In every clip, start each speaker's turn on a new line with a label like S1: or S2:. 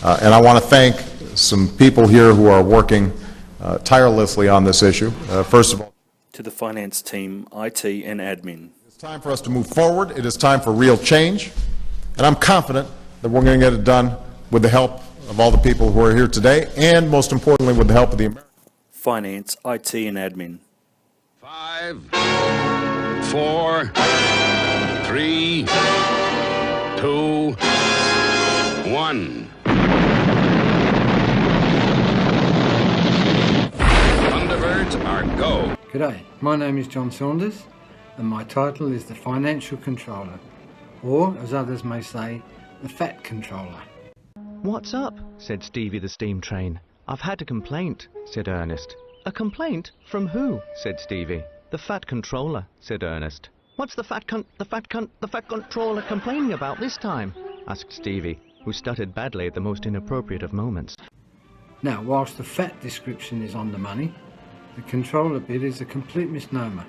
S1: And I want to thank some people here who are working tirelessly on this issue. First of all,
S2: to the finance team, IT and admin.
S1: it's time for us to move forward. It is time for real change. And I'm confident that we're going to get it done with the help of all the people who are here today, and most importantly, with the help of the American
S2: Finance, IT and admin.
S3: 5, 4, 3, 2, 1. Thunderbirds are go.
S4: G'day, my name is John Saunders and my title is the Financial Controller, or as others may say, the Fat Controller.
S5: "What's up?" said Stevie the steam train. "I've had a complaint," said Ernest. "A complaint? From who?" said Stevie. "The Fat Controller," said Ernest. "What's the fat controller complaining about this time?" asked Stevie, who stuttered badly at the most inappropriate of moments.
S4: Now, whilst the fat description is on the money, the controller bit is a complete misnomer.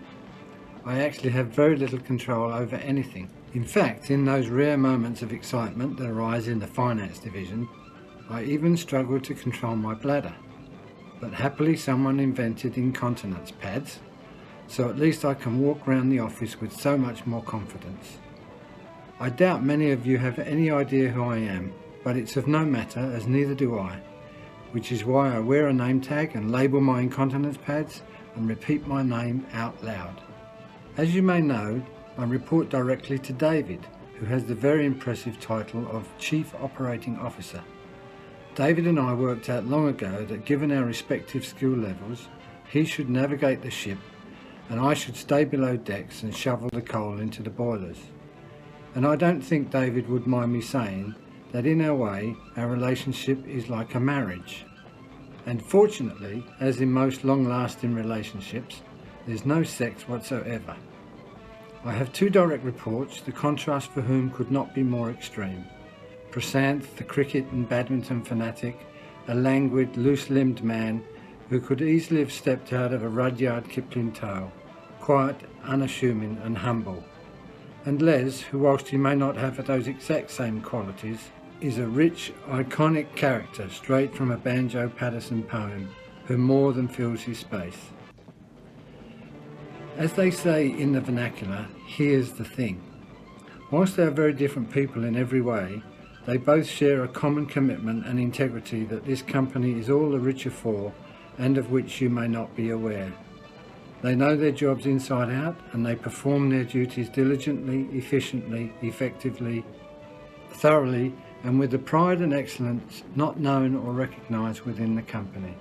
S4: I actually have very little control over anything. In fact, in those rare moments of excitement that arise in the finance division, I even struggle to control my bladder. But happily someone invented incontinence pads, so at least I can walk around the office with so much more confidence. I doubt many of you have any idea who I am, but it's of no matter, as neither do I, which is why I wear a name tag and label my incontinence pads and repeat my name out loud. As you may know, I report directly to David, who has the very impressive title of Chief Operating Officer. David and I worked out long ago that given our respective skill levels, he should navigate the ship and I should stay below decks and shovel the coal into the boilers. And I don't think David would mind me saying that in our way, our relationship is like a marriage. And fortunately, as in most long-lasting relationships, there's no sex whatsoever. I have two direct reports, the contrast for whom could not be more extreme. Prasanth, the cricket and badminton fanatic, a languid, loose-limbed man who could easily have stepped out of a Rudyard Kipling tale, quiet, unassuming and humble. And Les, who whilst he may not have those exact same qualities, is a rich, iconic character straight from a Banjo Paterson poem, who more than fills his space. As they say in the vernacular, here's the thing. Whilst they are very different people in every way, they both share a common commitment and integrity that this company is all the richer for and of which you may not be aware. They know their jobs inside out and they perform their duties diligently, efficiently, effectively, thoroughly and with the pride and excellence not known or recognised within the company.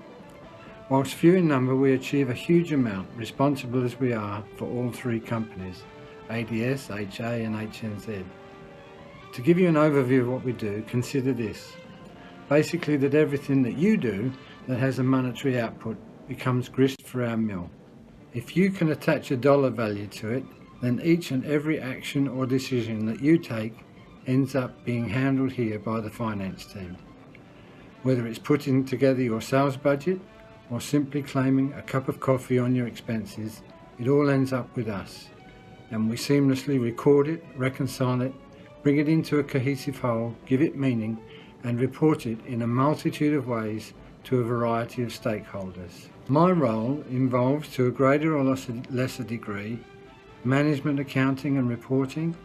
S4: Whilst few in number, we achieve a huge amount, responsible as we are for all three companies, ADS, HA and HNZ. To give you an overview of what we do, consider this. Basically that everything that you do that has a monetary output becomes grist for our mill. If you can attach a dollar value to it, then each and every action or decision that you take ends up being handled here by the finance team. Whether it's putting together your sales budget or simply claiming a cup of coffee on your expenses, it all ends up with us. And we seamlessly record it, reconcile it, bring it into a cohesive whole, give it meaning, and report it in a multitude of ways to a variety of stakeholders. My role involves, to a greater or lesser degree, management accounting and reporting,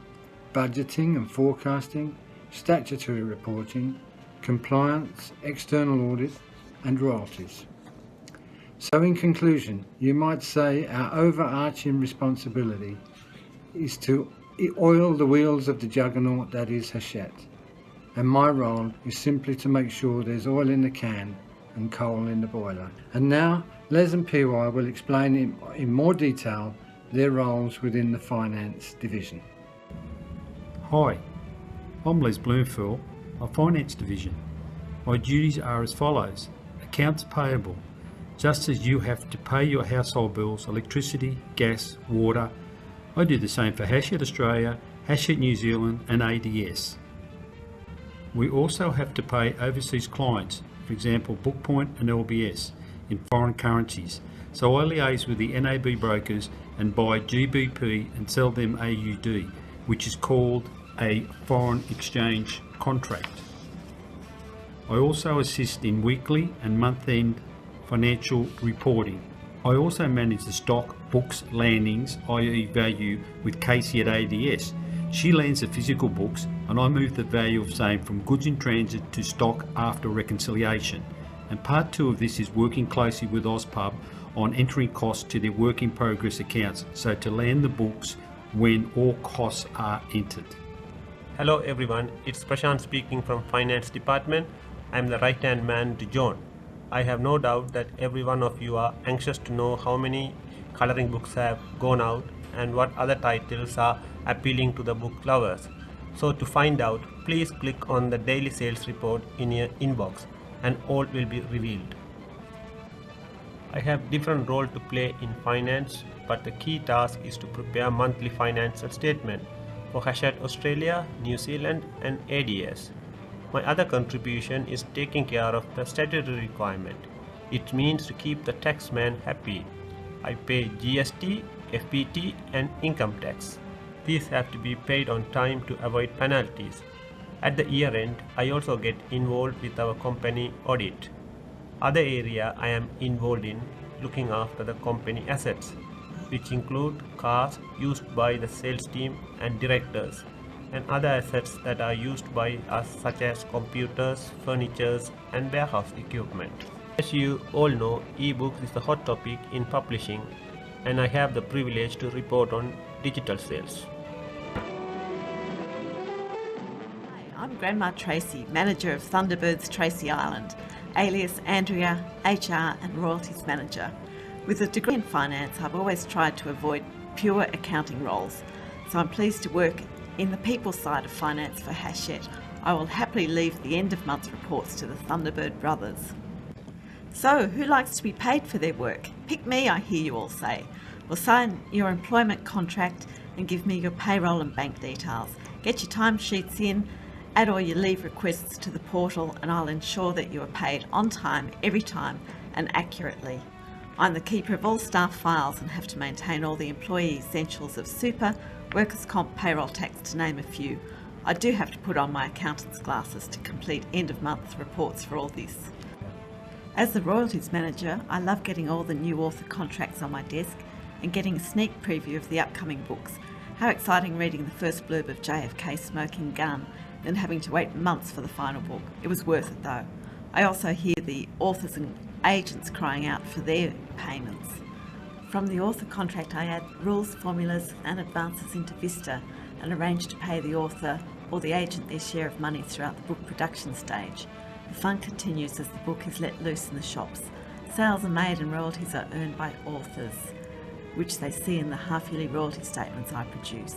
S4: budgeting and forecasting, statutory reporting, compliance, external audit, and royalties. So in conclusion, you might say our overarching responsibility is to oil the wheels of the juggernaut that is Hachette. And my role is simply to make sure there's oil in the can and coal in the boiler. And now, Les and PY will explain in more detail their roles within the finance division.
S6: Hi, I'm Les Bloomfield of Finance Division. My duties are as follows. Accounts payable. Just as you have to pay your household bills, electricity, gas, water, I do the same for Hachette Australia, Hachette New Zealand and ADS. We also have to pay overseas clients, for example Bookpoint and LBS, in foreign currencies. So I liaise with the NAB brokers and buy GBP and sell them AUD, which is called a foreign exchange contract. I also assist in weekly and month-end financial reporting. I also manage the stock, books, landings, i.e. value, with Casey at ADS. She lands the physical books and I move the value of same from goods in transit to stock after reconciliation. And part 2 of this is working closely with Ozpub on entering costs to their work in progress accounts, so to land the books when all costs are entered.
S7: Hello everyone, it's Prashant speaking from Finance Department. I'm the right hand man to John. I have no doubt that every one of you are anxious to know how many coloring books have gone out and what other titles are appealing to the book lovers. So to find out, please click on the daily sales report in your inbox and all will be revealed. I have different role to play in finance, but the key task is to prepare monthly financial statement for Hachette Australia, New Zealand and ADS. My other contribution is taking care of the statutory requirement. It means to keep the taxman happy. I pay GST, FBT and income tax. These have to be paid on time to avoid penalties. At the year end, I also get involved with our company audit. Other area I am involved in looking after the company assets, which include cars used by the sales team and directors, and other assets that are used by us such as computers, furniture and warehouse equipment. As you all know, ebooks is the hot topic in publishing, and I have the privilege to report on digital sales.
S8: I'm Grandma Tracy, manager of Thunderbird's Tracy Island, alias Andrea, HR and Royalties Manager. With a degree in finance, I've always tried to avoid pure accounting roles, so I'm pleased to work in the people side of finance for Hachette. I will happily leave the end of month reports to the Thunderbird brothers. So, who likes to be paid for their work? Pick me, I hear you all say. Well, sign your employment contract and give me your payroll and bank details. Get your timesheets in, add all your leave requests to the portal, and I'll ensure that you are paid on time, every time, and accurately. I'm the keeper of all staff files and have to maintain all the employee essentials of super, workers' comp, payroll tax, to name a few. I do have to put on my accountant's glasses to complete end-of-month reports for all this. As the royalties manager, I love getting all the new author contracts on my desk and getting a sneak preview of the upcoming books. How exciting reading the first blurb of JFK Smoking Gun, then having to wait months for the final book. It was worth it though. I also hear the authors and agents crying out for their payments. From the author contract I add rules, formulas and advances into Vista and arrange to pay the author or the agent their share of money throughout the book production stage. The fun continues as the book is let loose in the shops. Sales are made and royalties are earned by authors, which they see in the half-yearly royalty statements I produce.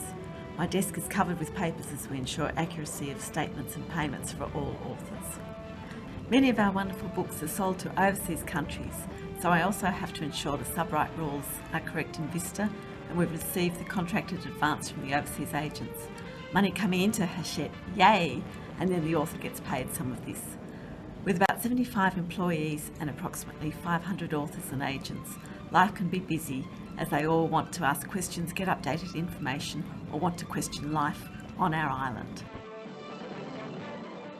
S8: My desk is covered with papers as we ensure accuracy of statements and payments for all authors. Many of our wonderful books are sold to overseas countries, so I also have to ensure the subright rules are correct in Vista, and we've received the contracted advance from the overseas agents. Money coming into Hachette, yay, and then the author gets paid some of this. With about 75 employees and approximately 500 authors and agents, life can be busy as they all want to ask questions, get updated information, or want to question life on our island.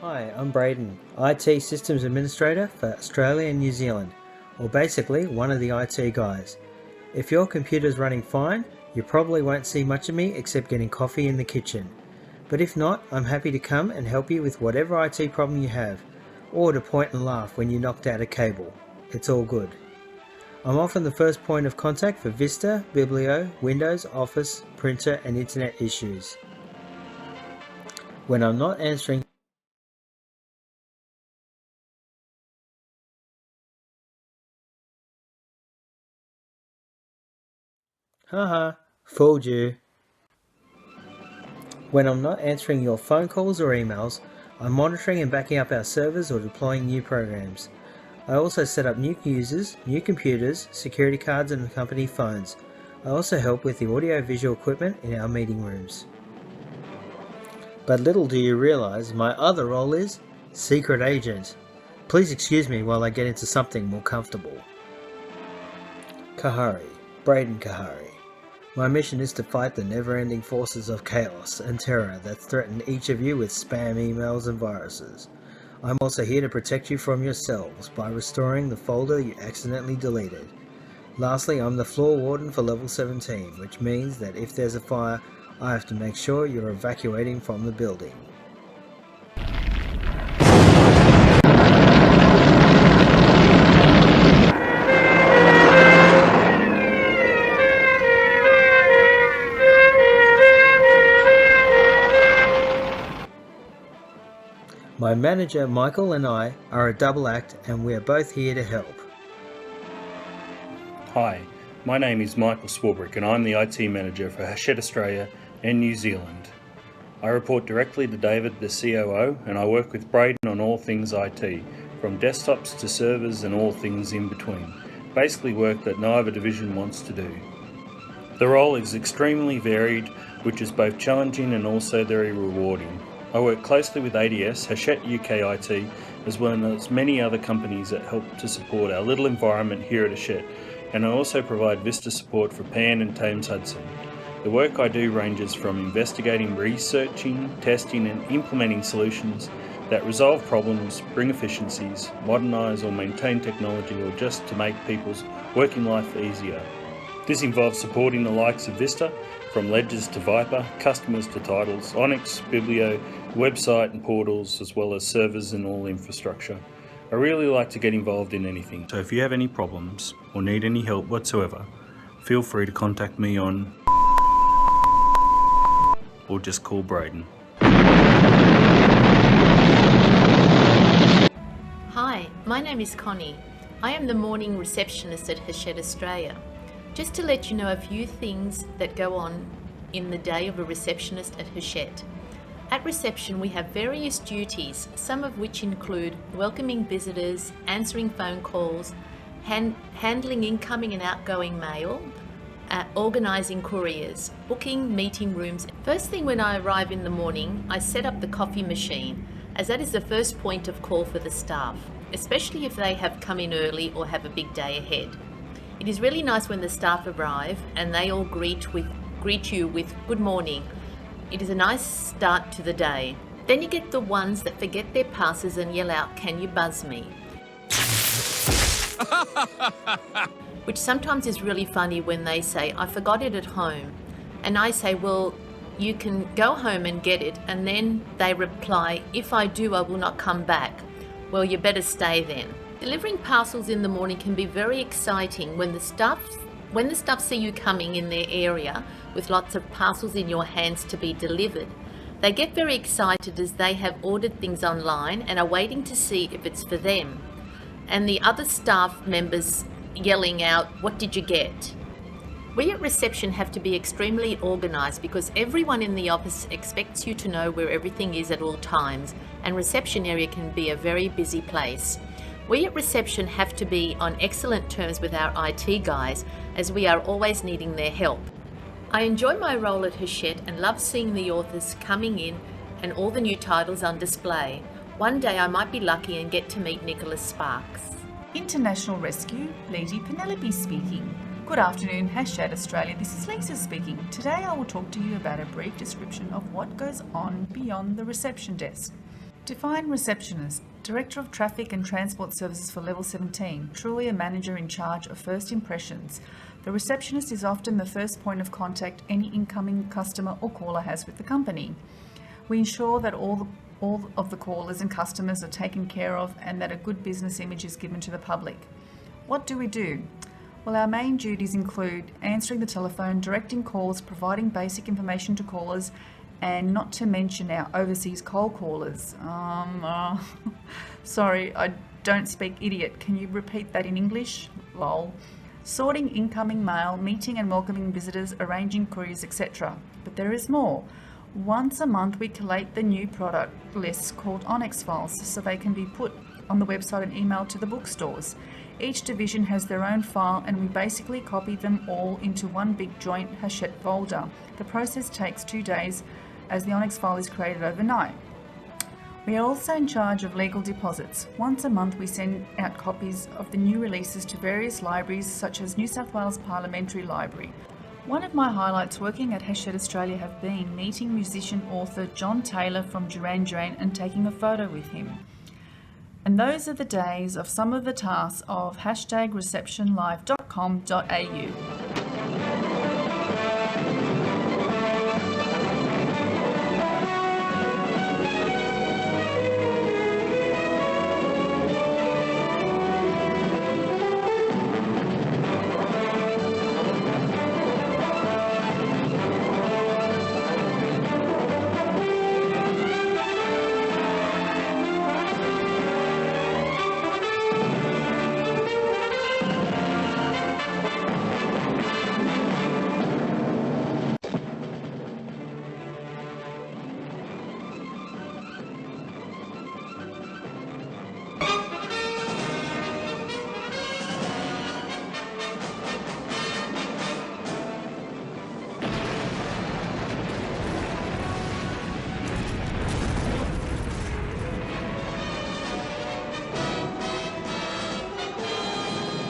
S9: Hi, I'm Braden, IT Systems Administrator for Australia and New Zealand, or basically one of the IT guys. If your computer's running fine, you probably won't see much of me except getting coffee in the kitchen. But if not, I'm happy to come and help you with whatever IT problem you have, or to point and laugh when you knocked out a cable. It's all good. I'm often the first point of contact for Vista, Biblio, Windows, Office, printer and internet issues. When I'm not answering Haha, fooled you. When I'm not answering your phone calls or emails, I'm monitoring and backing up our servers or deploying new programs. I also set up new users, new computers, security cards and company phones. I also help with the audio-visual equipment in our meeting rooms. But little do you realise, my other role is Secret Agent. Please excuse me while I get into something more comfortable. Kahari, Braden Kahari. My mission is to fight the never-ending forces of chaos and terror that threaten each of you with spam emails and viruses. I'm also here to protect you from yourselves by restoring the folder you accidentally deleted. Lastly, I'm the floor warden for level 17, which means that if there's a fire, I have to make sure you're evacuating from the building. My manager Michael and I are a double act, and we are both here to help.
S2: Hi, my name is Michael Swarbrick and I'm the IT Manager for Hachette Australia and New Zealand. I report directly to David, the COO, and I work with Braden on all things IT, from desktops to servers and all things in between. Basically work that no other division wants to do. The role is extremely varied, which is both challenging and also very rewarding. I work closely with ADS, Hachette UK IT, as well as many other companies that help to support our little environment here at Hachette, and I also provide Vista support for Pan and Thames Hudson. The work I do ranges from investigating, researching, testing and implementing solutions that resolve problems, bring efficiencies, modernise or maintain technology, or just to make people's working life easier. This involves supporting the likes of Vista, from ledgers to Viper, customers to titles, Onyx, Biblio, website and portals, as well as servers and all infrastructure. I really like to get involved in anything, so if you have any problems or need any help whatsoever, feel free to contact me on or just call Braden.
S10: Hi, my name is Connie. I am the morning receptionist at Hachette Australia. Just to let you know a few things that go on in the day of a receptionist at Hachette. At reception we have various duties, some of which include welcoming visitors, answering phone calls, handling incoming and outgoing mail, organising couriers, booking meeting rooms. First thing when I arrive in the morning, I set up the coffee machine, as that is the first point of call for the staff, especially if they have come in early or have a big day ahead. It is really nice when the staff arrive and they all greet you with good morning. It is a nice start to the day. Then you get the ones that forget their passes and yell out, "Can you buzz me?" Which sometimes is really funny when they say, "I forgot it at home." And I say, "Well, you can go home and get it." And then they reply, "If I do, I will not come back." Well, you better stay then. Delivering parcels in the morning can be very exciting when the staff see you coming in their area with lots of parcels in your hands to be delivered. They get very excited as they have ordered things online and are waiting to see if it's for them. And the other staff members yelling out, "What did you get?" We at reception have to be extremely organised because everyone in the office expects you to know where everything is at all times, and reception area can be a very busy place. We at reception have to be on excellent terms with our IT guys, as we are always needing their help. I enjoy my role at Hachette and love seeing the authors coming in and all the new titles on display. One day I might be lucky and get to meet Nicholas Sparks.
S11: International Rescue, Lady Penelope speaking. Good afternoon, Hachette Australia. This is Lisa speaking. Today I will talk to you about a brief description of what goes on beyond the reception desk. Define receptionist, Director of Traffic and Transport Services for Level 17, truly a manager in charge of first impressions. The receptionist is often the first point of contact any incoming customer or caller has with the company. We ensure that all of the callers and customers are taken care of and that a good business image is given to the public. What do we do? Well, our main duties include answering the telephone, directing calls, providing basic information to callers, and not to mention our overseas cold callers. Sorry, I don't speak idiot. Can you repeat that in English? Lol. Sorting incoming mail, meeting and welcoming visitors, arranging couriers, etc. But there is more. Once a month we collate the new product lists called Onyx files so they can be put on the website and emailed to the bookstores. Each division has their own file and we basically copy them all into one big joint Hachette folder. The process takes 2 days as the Onyx file is created overnight. We are also in charge of legal deposits. Once a month we send out copies of the new releases to various libraries such as New South Wales Parliamentary Library. One of my highlights working at Hachette Australia have been meeting musician author John Taylor from Duran Duran and taking a photo with him. And those are the days of some of the tasks of #receptionlive.com.au.